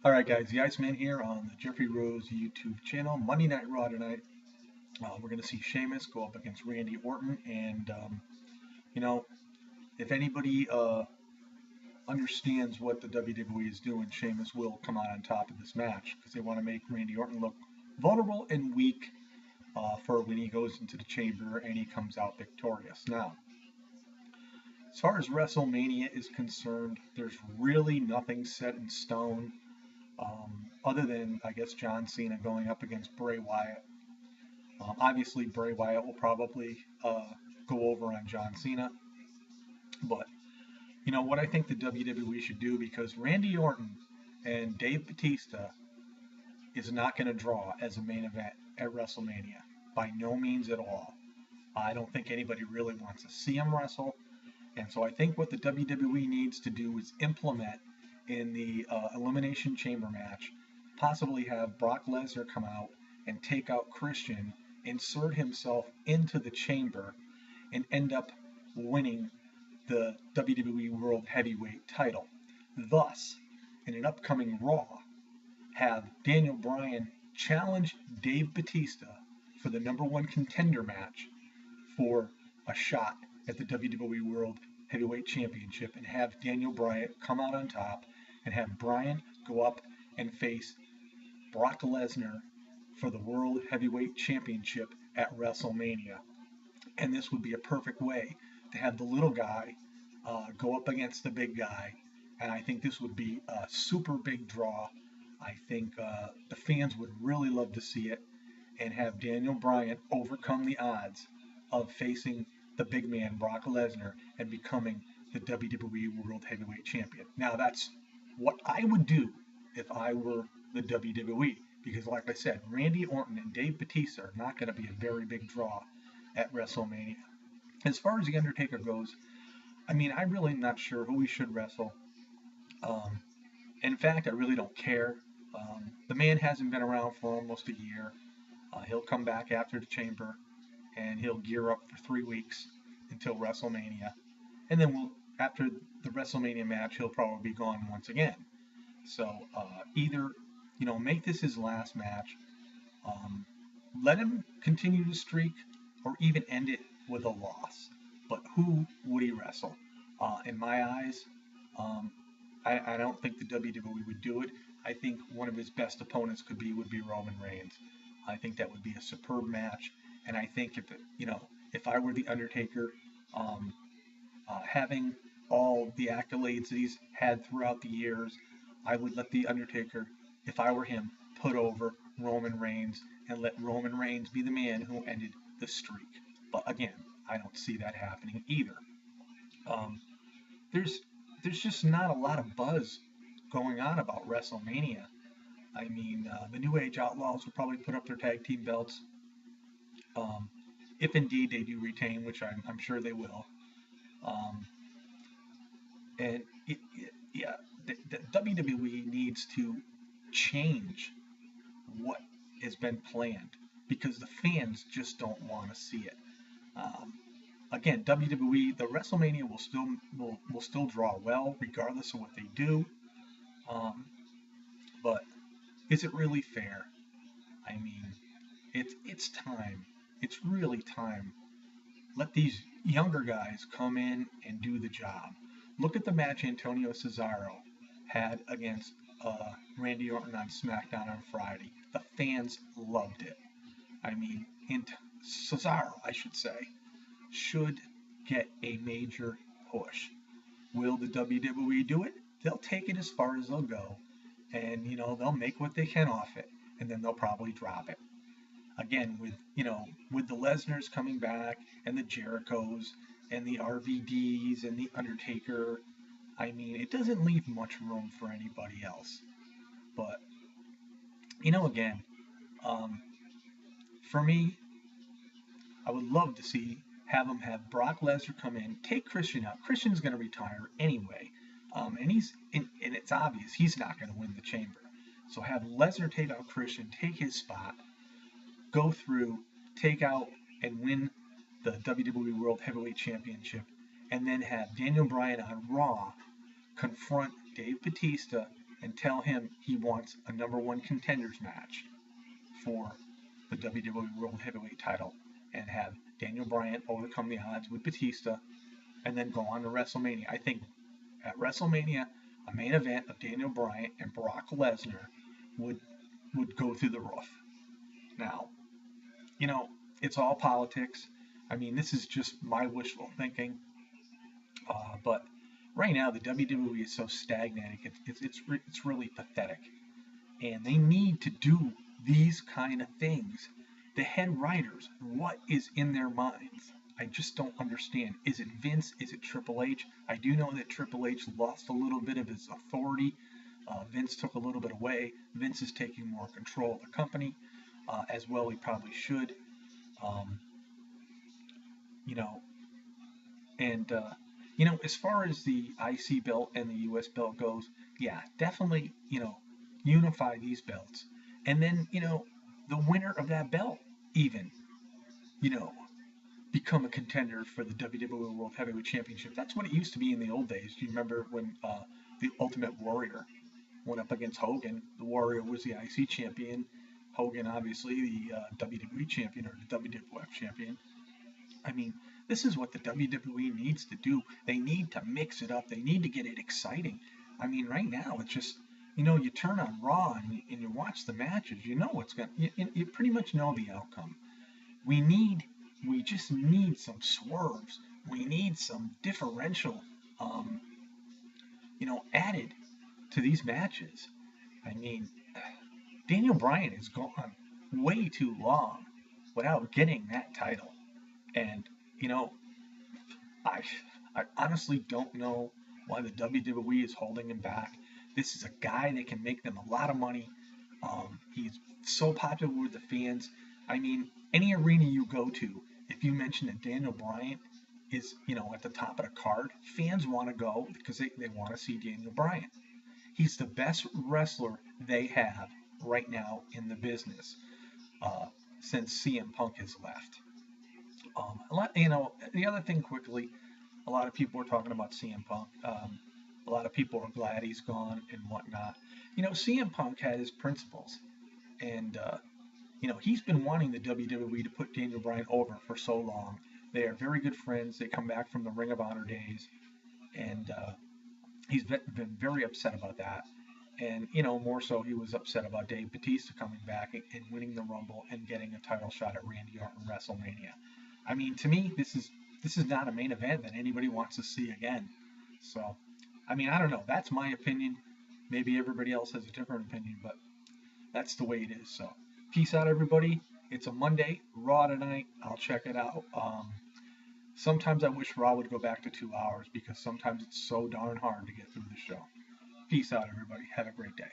All right, guys, the Iceman here on the Jeffrey Rose YouTube channel. Monday Night Raw tonight. We're going to see Sheamus go up against Randy Orton, and you know, if anybody understands what the WWE is doing, Sheamus will come out on top of this match because they want to make Randy Orton look vulnerable and weak for when he goes into the chamber and he comes out victorious. Now, as far as WrestleMania is concerned, there's really nothing set in stone. Other than, I guess, John Cena going up against Bray Wyatt. Obviously, Bray Wyatt will probably go over on John Cena. But, what I think the WWE should do, because Randy Orton and Dave Batista is not going to draw as a main event at WrestleMania. By no means at all. I don't think anybody really wants to see him wrestle. And so I think what the WWE needs to do is implement in the Elimination Chamber match, possibly have Brock Lesnar come out and take out Christian, insert himself into the chamber, and end up winning the WWE World Heavyweight title. Thus, in an upcoming Raw, have Daniel Bryan challenge Dave Batista for the number one contender match for a shot at the WWE World Heavyweight Championship, and have Daniel Bryan come out on top, and have Bryan go up and face Brock Lesnar for the World Heavyweight Championship at WrestleMania. And this would be a perfect way to have the little guy go up against the big guy. And I think this would be a super big draw. I think the fans would really love to see it, and have Daniel Bryan overcome the odds of facing the big man Brock Lesnar and becoming the WWE World Heavyweight Champion. Now, that's what I would do if I were the WWE, because like I said, Randy Orton and Dave Batista are not going to be a very big draw at WrestleMania. As far as The Undertaker goes, I'm really not sure who he should wrestle. In fact, I really don't care. The man hasn't been around for almost a year. He'll come back after the Chamber, and he'll gear up for 3 weeks until WrestleMania. And then after the WrestleMania match, he'll probably be gone once again. So either, make this his last match, let him continue to streak, or even end it with a loss. But who would he wrestle? In my eyes, I don't think the WWE would do it. I think one of his best opponents would be Roman Reigns. I think that would be a superb match, and I think if I were the Undertaker, having all the accolades that he's had throughout the years, I would let the Undertaker, if I were him, put over Roman Reigns and let Roman Reigns be the man who ended the streak. But again, I don't see that happening either. Um, there's there's just not a lot of buzz going on about WrestleMania. The New Age Outlaws will probably put up their tag team belts, um, if indeed they do retain, which I'm sure they will. Um, and yeah, the WWE needs to change what has been planned, because the fans just don't want to see it. Um, Again, WWE, the WrestleMania will still draw well regardless of what they do. Um, but is it really fair? I mean, it's time. It's really time. Let these younger guys come in and do the job. Look at the match Antonio Cesaro had against Randy Orton on SmackDown on Friday. The fans loved it. I mean, Cesaro, I should say, should get a major push. Will the WWE do it? They'll take it as far as they'll go, and they'll make what they can off it, and then they'll probably drop it. Again, with the Lesnars coming back, and the Jerichos, and the RVDs, and the Undertaker, it doesn't leave much room for anybody else. But again, um, for me, I would love to have them have Brock Lesnar come in, take Christian out. Christian's going to retire anyway, and it's obvious he's not going to win the Chamber. So have Lesnar take out Christian, take his spot, go through, take out, and win the WWE World Heavyweight Championship, and then have Daniel Bryan on Raw confront Dave Batista and tell him he wants a #1 contenders match for the WWE World Heavyweight title and have Daniel Bryan overcome the odds with Batista and then go on to WrestleMania. I think at WrestleMania, a main event of Daniel Bryan and Brock Lesnar would go through the roof. Now, it's all politics. I mean, this is just my wishful thinking. But right now, the WWE is so stagnating. It's really pathetic. And they need to do these kind of things. The head writers, what is in their minds? I just don't understand. Is it Vince? Is it Triple H? I do know that Triple H lost a little bit of his authority. Vince took a little bit away. Vince is taking more control of the company, as well he probably should. As far as the IC belt and the US belt goes, yeah, definitely, unify these belts. And then, the winner of that belt even, become a contender for the WWE World Heavyweight Championship. That's what it used to be in the old days. Do you remember when the Ultimate Warrior went up against Hogan? The Warrior was the IC champion. Hogan, obviously, the WWE champion or the WWF champion. I mean, this is what the WWE needs to do. They need to mix it up. They need to get it exciting. I mean, right now, it's just, you turn on Raw and you watch the matches. You know what's going to, you pretty much know the outcome. We just need some swerves. We need some differential, added to these matches. I mean, Daniel Bryan has gone way too long without getting that title. And, I honestly don't know why the WWE is holding him back. This is a guy that can make them a lot of money. He's so popular with the fans. I mean, any arena you go to, if you mention that Daniel Bryan is, at the top of the card, fans want to go because they want to see Daniel Bryan. He's the best wrestler they have right now in the business since CM Punk has left. The other thing quickly, a lot of people are talking about CM Punk. A lot of people are glad he's gone and whatnot. CM Punk had his principles, and he's been wanting the WWE to put Daniel Bryan over for so long. They are very good friends. They come back from the Ring of Honor days, and he's been very upset about that. And more so, he was upset about Dave Batista coming back and winning the Rumble and getting a title shot at Randy Orton WrestleMania. I mean, to me, this is not a main event that anybody wants to see again. So, I mean, I don't know. That's my opinion. Maybe everybody else has a different opinion, but that's the way it is. So, peace out, everybody. It's a Monday, Raw tonight. I'll check it out. Sometimes I wish Raw would go back to 2 hours because sometimes it's so darn hard to get through the show. Peace out, everybody. Have a great day.